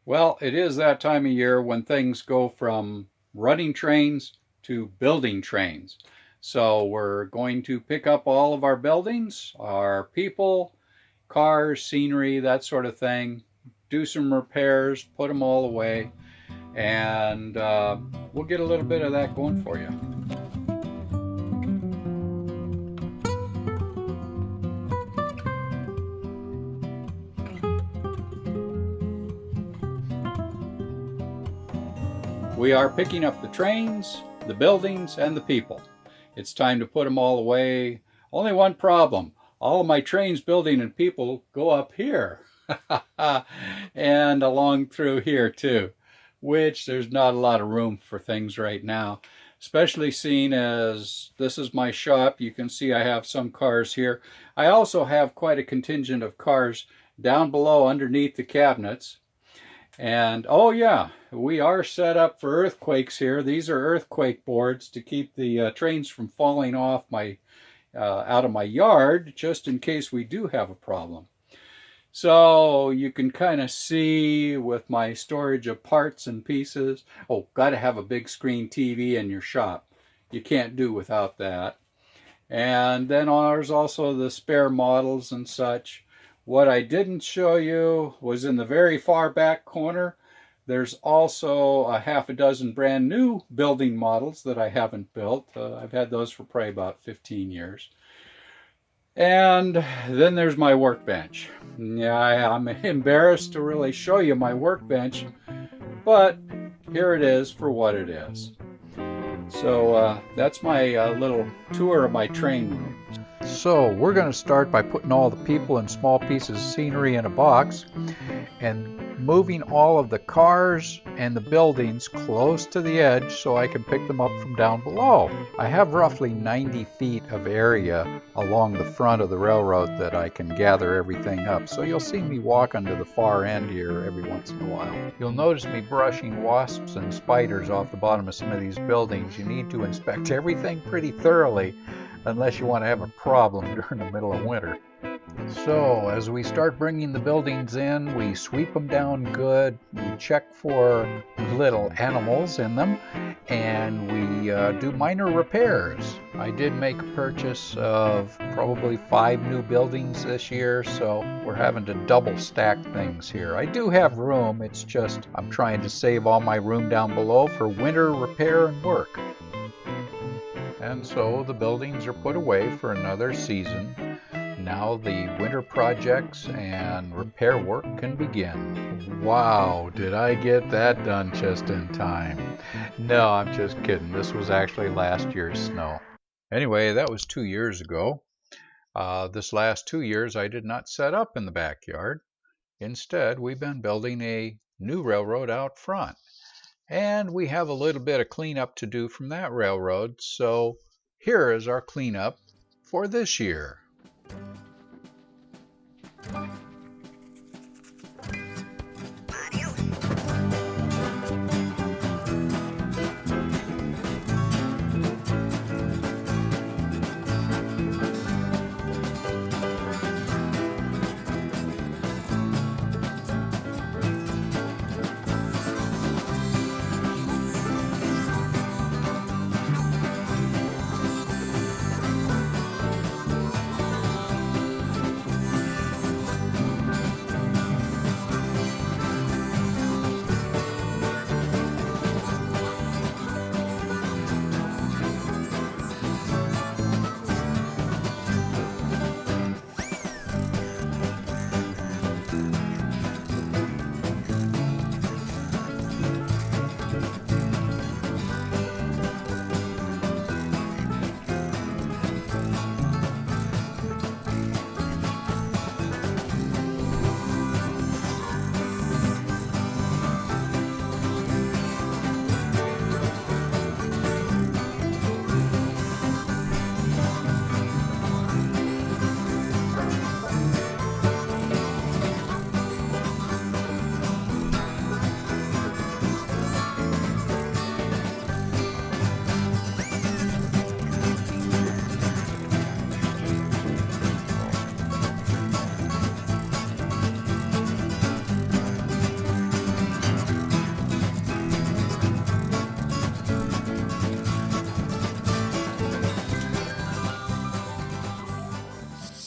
Well, it is that time of year when things go from running trains to building trains. So we're going to pick up all of our buildings, our people, cars, scenery, that sort of thing, do some repairs, put them all away, and we'll get a little bit of that going for you. We are picking up the trains, the buildings, and the people. It's time to put them all away. Only one problem. All of my trains, building, and people go up here. And along through here too, which there's not a lot of room for things right now, especially seeing as this is my shop. You can see I have some cars here. I also have quite a contingent of cars down below underneath the cabinets. And oh yeah, we are set up for earthquakes here. These are earthquake boards to keep the trains from falling off my out of my yard, just in case we do have a problem. So you can kind of see with my storage of parts and pieces. Oh, got to have a big screen TV in your shop. You can't do without that. And then there's also the spare models and such. What I didn't show you was in the very far back corner, there's also a half a dozen brand new building models that I haven't built. I've had those for probably about 15 years. And then there's my workbench. Yeah, I'm embarrassed to really show you my workbench, but here it is for what it is. So that's my little tour of my train room. So we're going to start by putting all the people and small pieces of scenery in a box and moving all of the cars and the buildings close to the edge so I can pick them up from down below. I have roughly 90 feet of area along the front of the railroad that I can gather everything up. So you'll see me walking to the far end here every once in a while. You'll notice me brushing wasps and spiders off the bottom of some of these buildings. You need to inspect everything pretty thoroughly unless you want to have a problem during the middle of winter. So as we start bringing the buildings in, we sweep them down good, we check for little animals in them, and we do minor repairs. I did make a purchase of probably 5 new buildings this year, so we're having to double stack things here. I do have room, it's just I'm trying to save all my room down below for winter repair and work. And so the buildings are put away for another season. Now the winter projects and repair work can begin. Wow, did I get that done just in time? No, I'm just kidding. This was actually last year's snow. Anyway, that was 2 years ago. This last 2 years I did not set up in the backyard. Instead, we've been building a new railroad out front. And we have a little bit of cleanup to do from that railroad, so here is our cleanup for this year.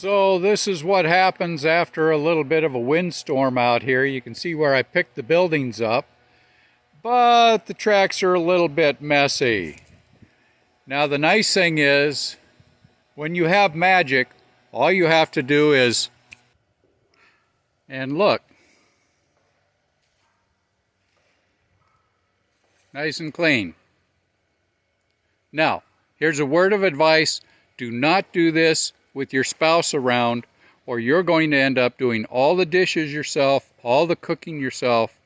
So this is what happens after a little bit of a windstorm out here. You can see where I picked the buildings up, but the tracks are a little bit messy. Now the nice thing is, when you have magic, all you have to do is, and look, nice and clean. Now, here's a word of advice. Do not do this with your spouse around, or you're going to end up doing all the dishes yourself, all the cooking yourself.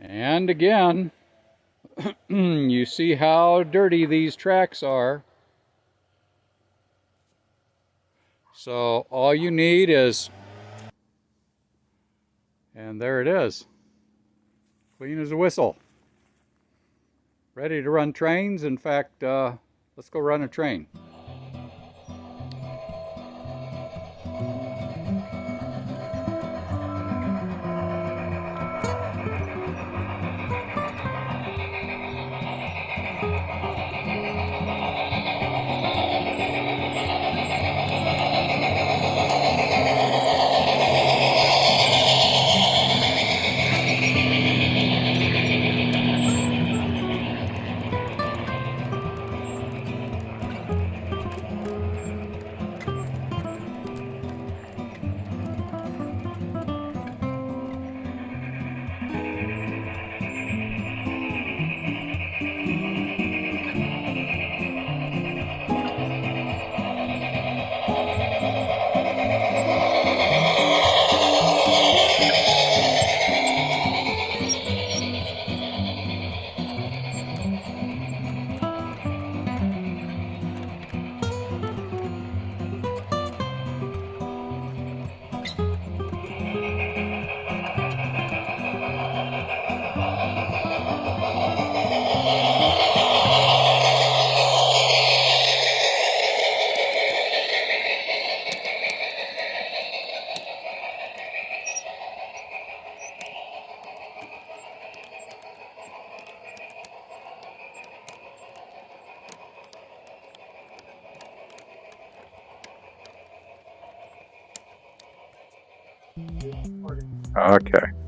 And again, you see how dirty these tracks are. So all you need is, and there it is, clean as a whistle. Ready to run trains. In fact, let's go run a train. Okay.